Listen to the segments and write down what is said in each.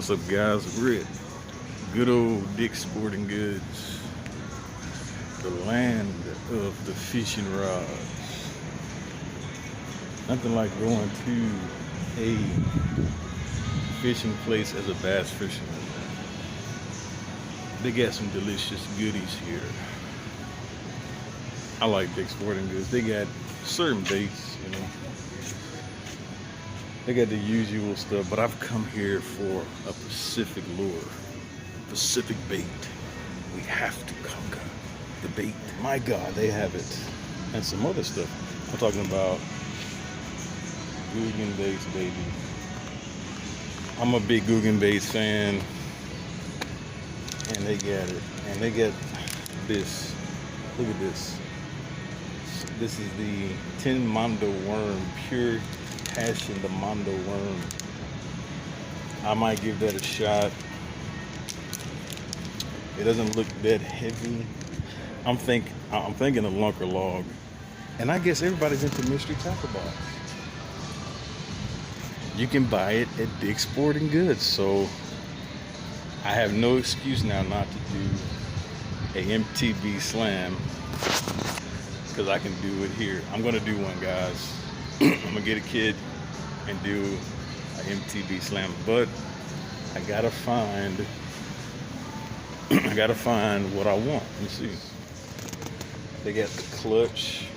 What's up, guys? We're at good old Dick's Sporting Goods, the land of the fishing rods. Nothing like going to a fishing place as a bass fisherman. They got some delicious goodies here. I like Dick's Sporting Goods. They got certain baits, you know. They got the usual stuff, but I've come here for a Pacific lure, Pacific bait. We have to conquer the bait. My God, they have it. And some other stuff. I'm talking about Guggen baits, baby. I'm a big Guggen baits fan. And they got it. And they got this. Look at this. This is the tin mondo worm, pure passion, the mondo worm. I might give that a shot. It doesn't look that heavy. I'm thinking a lunker log. And I guess everybody's into mystery tackle box. You can buy it at Dick's Sporting Goods, so I have no excuse now not to do a MTB slam, because I can do it here. I'm gonna do one, guys. I'm gonna get a kid and do an MTB slam, but I gotta find what I want. Let me see. They got the clutch,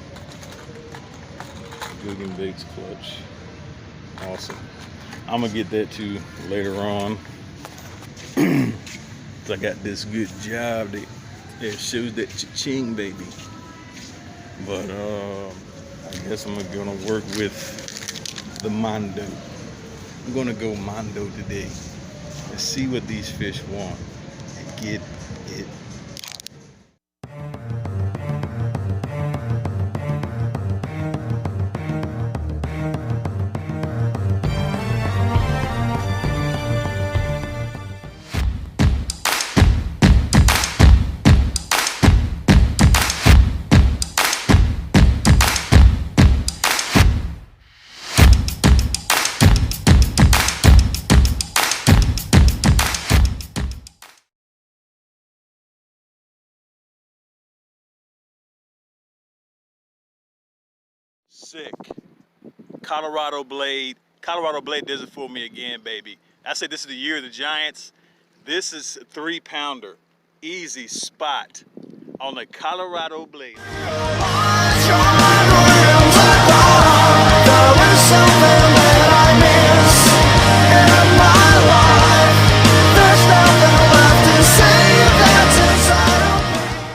Guggen Baits clutch. Awesome. I'm gonna get that too later on. I got this good job that shows that cha-ching, baby. But I guess I'm gonna work with the mondo. I'm gonna go mondo today and see what these fish want and get it. Sick. Colorado Blade does it for me again, baby. I said this is the year of the Giants. This is a 3-pounder, easy spot on the Colorado Blade.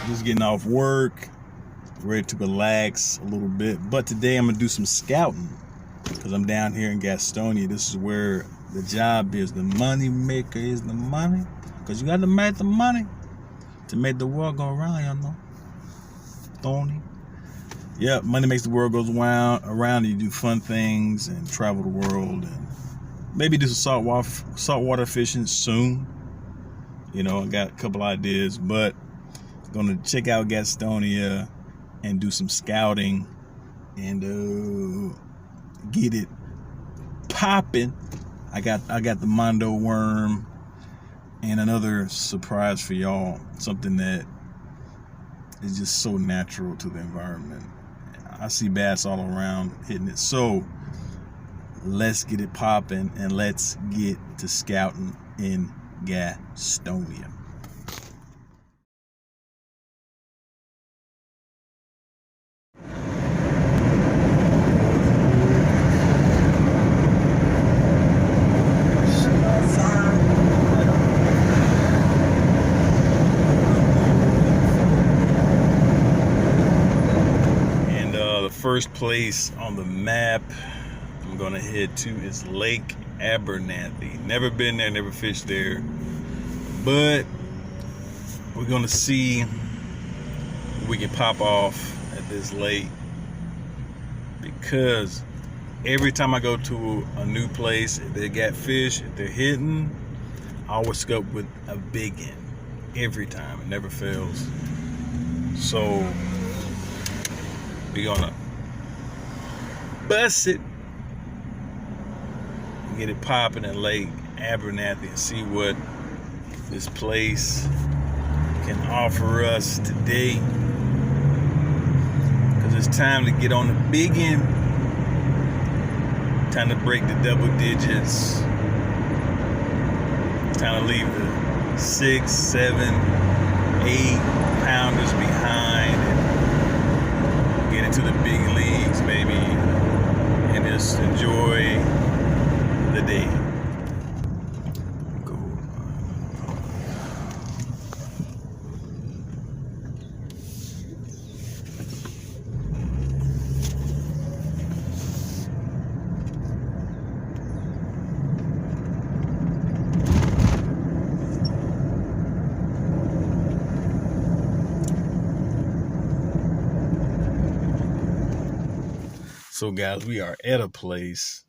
Just getting off work, ready to relax a little bit, but today I'm gonna do some scouting because I'm down here in Gastonia. This is where the job is. The money maker is the money, because you got to make the money to make the world go around, you know. Tony. Yeah, money makes the world goes around, and you do fun things and travel the world and maybe do some saltwater fishing soon. You know, I got a couple ideas, but I'm gonna check out Gastonia and do some scouting and get it popping. I got the mondo worm and another surprise for y'all, something that is just so natural to the environment. I see bass all around hitting it, so let's get it popping and let's get to scouting in Gastonia. First place on the map I'm gonna head to is Lake Abernathy. Never been there, never fished there, but we're gonna see what we can pop off at this lake, because every time I go to a new place, if they got fish, if they're hitting, I always scope with a big one. Every time, it never fails. So we're gonna bust it, get it popping at Lake Abernathy and see what this place can offer us today. Because it's time to get on the big end. Time to break the double digits. Time to leave the 6, 7, 8 pounders behind and get into the big leagues, baby, and just enjoy the day. So guys, we are at a place,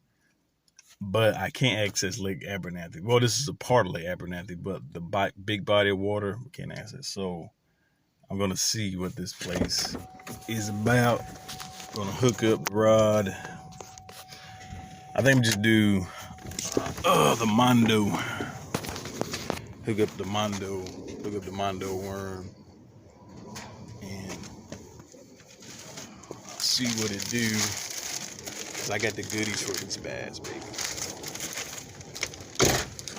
but I can't access Lake Abernathy. Well, this is a part of Lake Abernathy, but the big body of water we can't access. So I'm gonna see what this place is about. I'm gonna hook up the rod. I think we just do the Mondo. Hook up the Mondo worm and see what it do. I got the goodies for these bass, baby.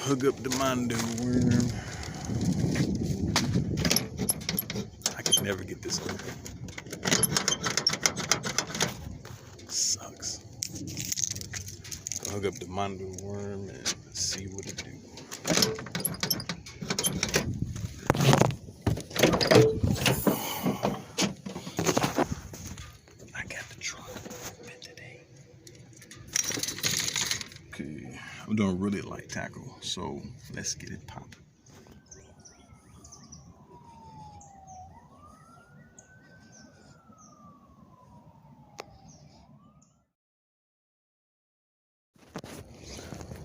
Hook up the Mondo worm. I can never get this open. Sucks. Hook up the Mondo worm and see what it do. I got the truck today. Okay, I'm doing really light tackle, so let's get it popping.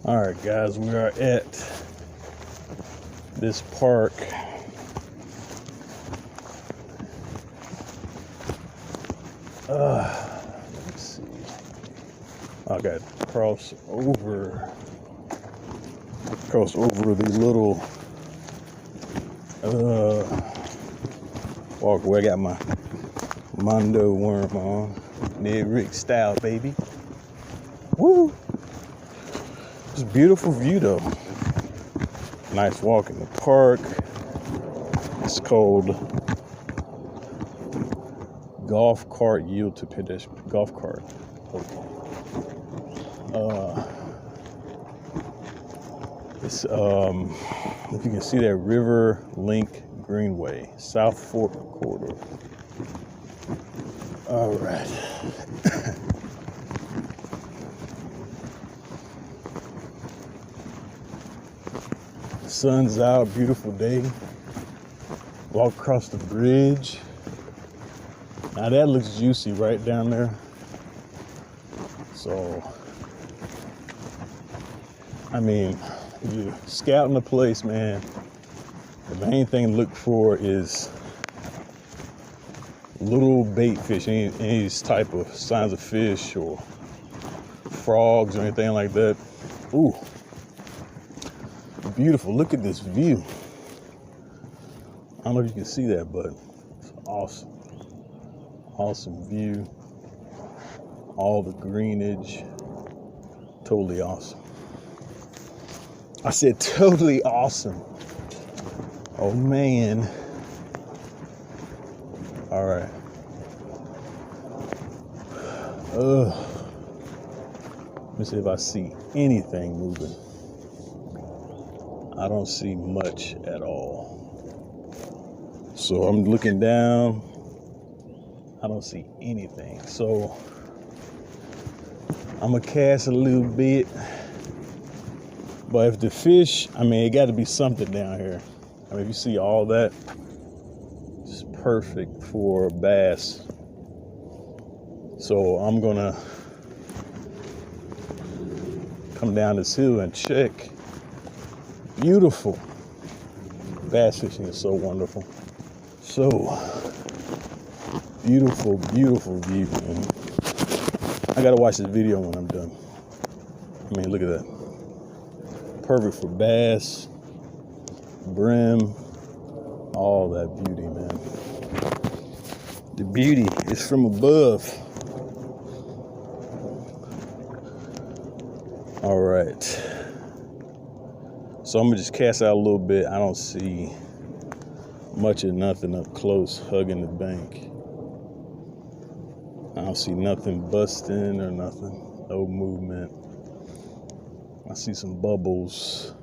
All right, guys, we are at this park. Let's see. I got to cross over the little walkway. I got my Mondo worm on. Ned Rick style, baby. Woo! It's a beautiful view though. Nice walk in the park. It's called golf cart yield to pedestrian. Golf cart. Okay. It's if you can see that River Link Greenway, South Fork Corridor. All right. Sun's out, beautiful day. Walk across the bridge. Now that looks juicy right down there. So, I mean, if you're scouting the place, man, the main thing to look for is little bait fish, any type of signs of fish or frogs or anything like that. Ooh. Beautiful. Look at this view. I don't know if you can see that, but it's awesome. Awesome view. All the greenage. Totally awesome. I said totally awesome. Oh man. All right. Let me see if I see anything moving. I don't see much at all. So I'm looking down. I don't see anything. So I'm gonna cast a little bit. But if the fish, I mean, it got to be something down here. I mean, if you see all that, it's perfect for bass. So I'm gonna come down this hill and check. Beautiful. Bass fishing is so wonderful. So beautiful, beautiful view, man. I gotta watch this video when I'm done. I mean, look at that. perfect for bass, brim, all that beauty, man. The beauty is from above. All right. So I'm gonna just cast out a little bit. I don't see much of nothing up close hugging the bank. I don't see nothing busting or nothing. No movement. I see some bubbles.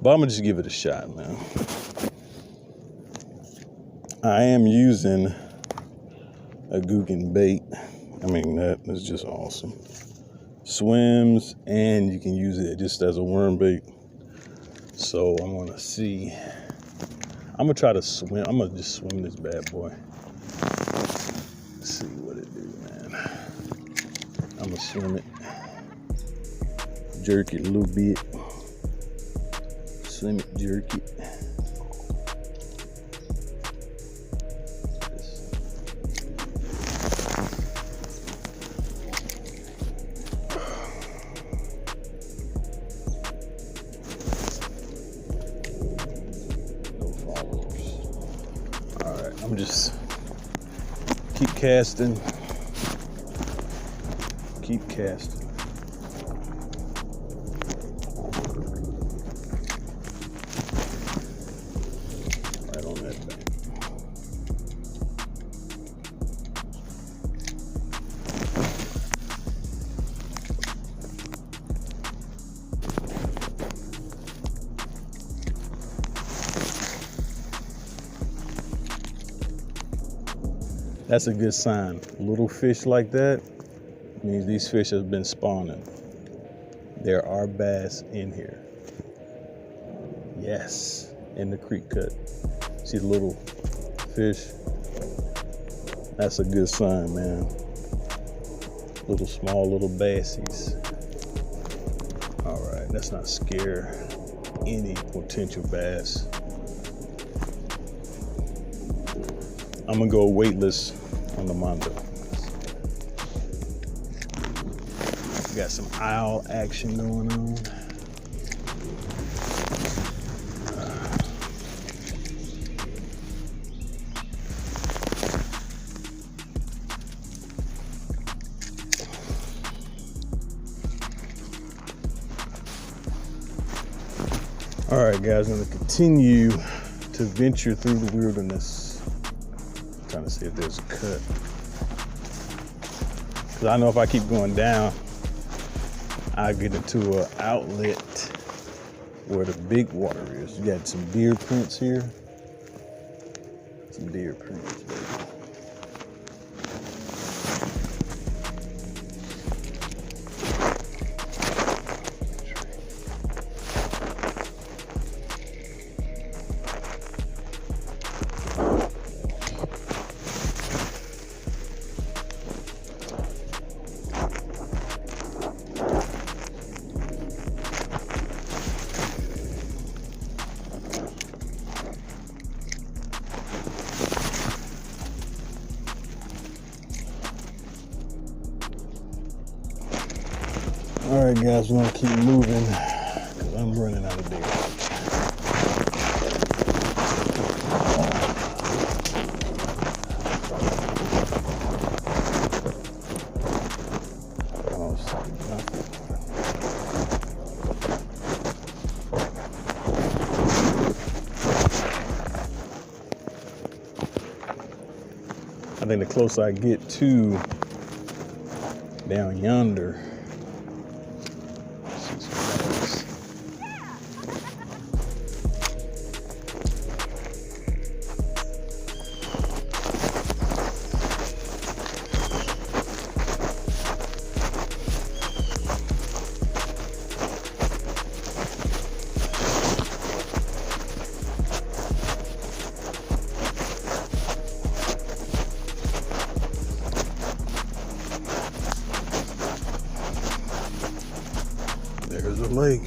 But I'm gonna just give it a shot, man. I am using a Guggen bait. I mean, that is just awesome. Swims, and you can use it just as a worm bait. So I'm gonna see. I'm gonna try to swim. I'm gonna just swim this bad boy. See what it do, man. I'm gonna swim it. Jerk it a little bit. Swim it, jerk it. I'm just keep casting. Keep casting. Right on that bank. That's a good sign. Little fish like that means these fish have been spawning. There are bass in here. Yes, in the creek cut. See the little fish? That's a good sign, man. Little small little bassies. All right, let's not scare any potential bass. I'm gonna go weightless on the Mondo. Got some owl action going on. All right, guys, I'm gonna continue to venture through the wilderness. I'm trying to see if there's a cut. Cause I know if I keep going down, I'll get into an outlet where the big water is. You got some deer prints here. Some deer prints, baby. All right, guys, we're gonna keep moving because I'm running out of daylight. I think the closer I get to down yonder, there's a lake.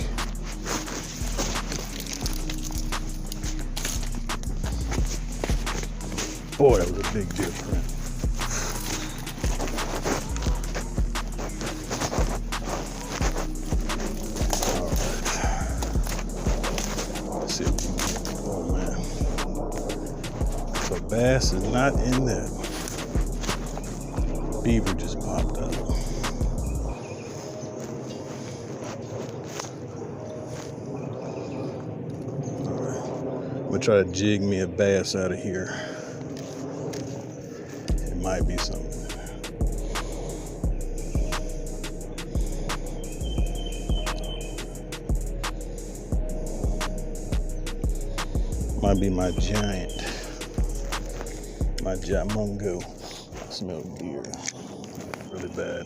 Boy, that was a big deer print. bass is not in that. Beaver just popped up. Alright. I'm gonna try to jig me a bass out of here. It might be something. Might be my mungo. I smell deer really bad.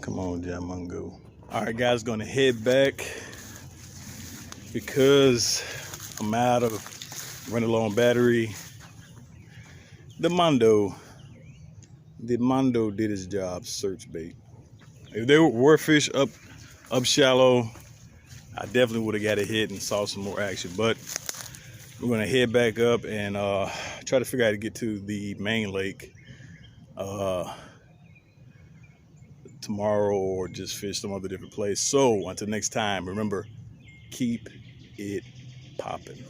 Come on, mungo. All right, guys, gonna head back because I'm out of running low on battery. The Mondo did his job, search bait. If there were fish up shallow, I definitely would have got a hit and saw some more action. But we're gonna head back up and try to figure out how to get to the main lake tomorrow, or just fish some other different place. So until next time, remember, keep it popping.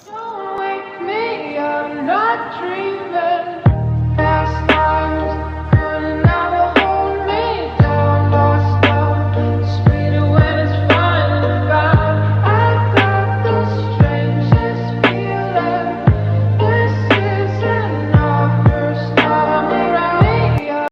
Don't wake me, I'm not dreaming.